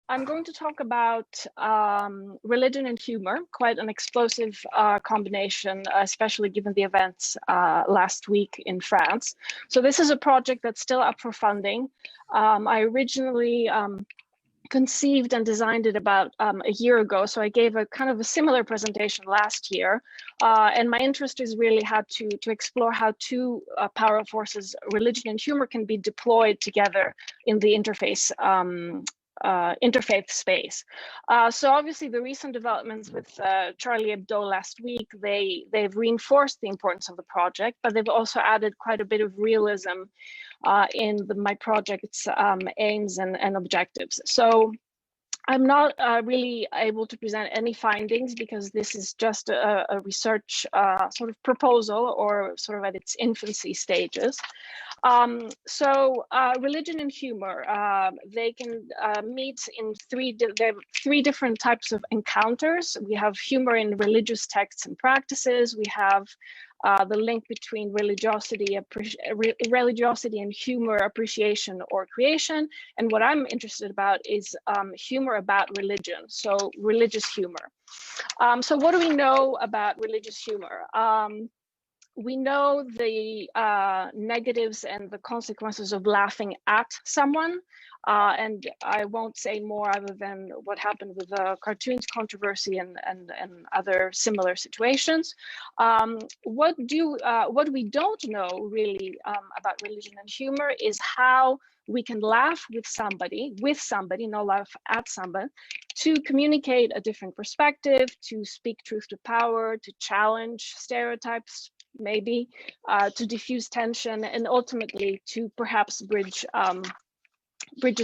I'm going to talk about religion and humor, quite an explosive combination, especially given the events last week in France. So this is a project that's still up for funding. I originally conceived and designed it about a year ago. So I gave a kind of a similar presentation last year. And my interest is really how to explore how two power forces, religion and humor, can be deployed together in the interfaith space. So obviously the recent developments with Charlie Hebdo last week, they've reinforced the importance of the project, but they've also added quite a bit of realism in my project's aims and objectives. So I'm not really able to present any findings because this is just a research sort of proposal, or sort of at its infancy stages. So religion and humor, they can meet in there are three different types of encounters. We have humor in religious texts and practices. We have the link between religiosity and humor, appreciation or creation. And what I'm interested about is humor about religion, so religious humor. So what do we know about religious humor? We know the negatives and the consequences of laughing at someone. And I won't say more other than what happened with the cartoons controversy and other similar situations. What we don't know really about religion and humor is how we can laugh with somebody, not laugh at somebody, to communicate a different perspective, to speak truth to power, to challenge stereotypes, maybe, to diffuse tension, and ultimately to perhaps bridges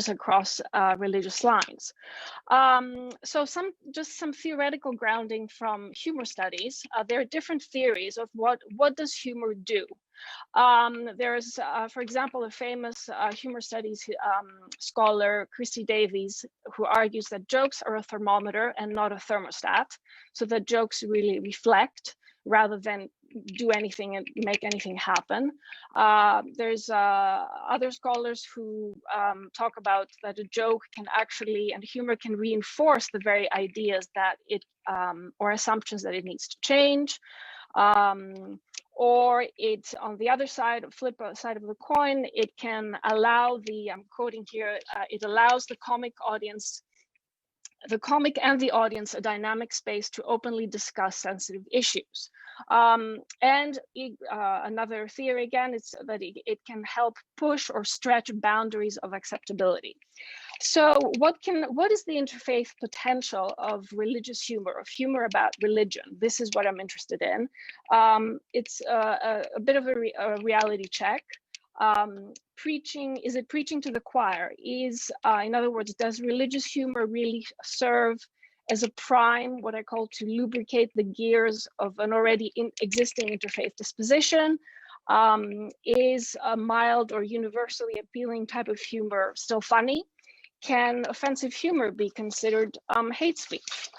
across religious lines. So just some theoretical grounding from humor studies. There are different theories of what does humor do. There's, for example, a famous humor studies scholar, Christy Davies, who argues that jokes are a thermometer and not a thermostat, so that jokes really reflect rather than do anything and make anything happen. There's other scholars who talk about that a joke can actually, and humor can reinforce the very ideas that it, or assumptions that it needs to change. Or it, on the other side, flip side of the coin, it can allow I'm quoting here, it allows the comic and the audience a dynamic space to openly discuss sensitive issues. And another theory, again, is that it can help push or stretch boundaries of acceptability. So what is the interfaith potential of religious humor, of humor about religion? This is what I'm interested in. It's a bit of a reality check. Is it preaching to the choir? In other words, does religious humor really serve as a prime, what I call to lubricate the gears of an already existing interfaith disposition? Is a mild or universally appealing type of humor still funny? Can offensive humor be considered hate speech?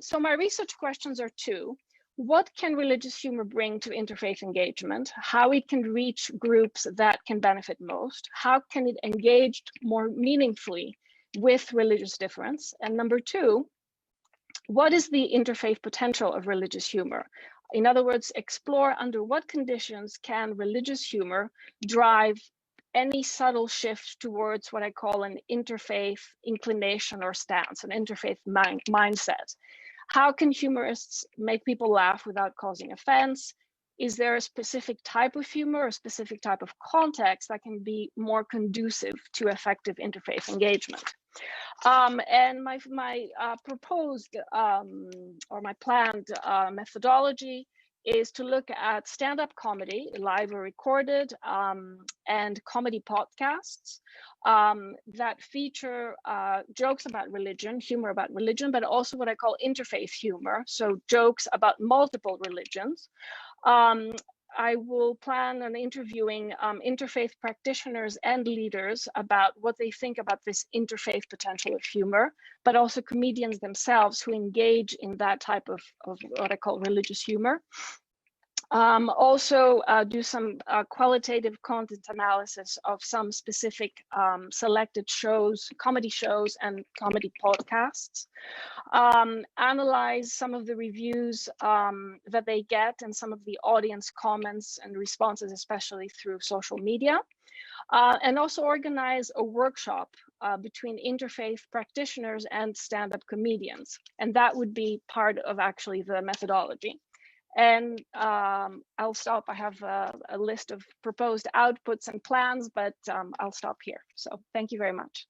So my research questions are two. What can religious humor bring to interfaith engagement? How it can reach groups that can benefit most? How can it engage more meaningfully with religious difference? And number two, what is the interfaith potential of religious humor? In other words, explore under what conditions can religious humor drive any subtle shift towards what I call an interfaith inclination or stance, an interfaith mindset. How can humorists make people laugh without causing offense? Is there a specific type of humor, a specific type of context that can be more conducive to effective interfaith engagement? And my proposed or my planned methodology is to look at stand-up comedy, live or recorded, and comedy podcasts that feature jokes about religion, humor about religion, but also what I call interfaith humor, so jokes about multiple religions. I will plan on interviewing interfaith practitioners and leaders about what they think about this interfaith potential of humor, but also comedians themselves who engage in that type of what I call religious humor. Also do some qualitative content analysis of some specific selected shows, comedy shows and comedy podcasts. Analyze some of the reviews that they get and some of the audience comments and responses, especially through social media. And also organize a workshop between interfaith practitioners and stand-up comedians. And that would be part of actually the methodology. And I'll stop. I have a list of proposed outputs and plans, but I'll stop here. So thank you very much.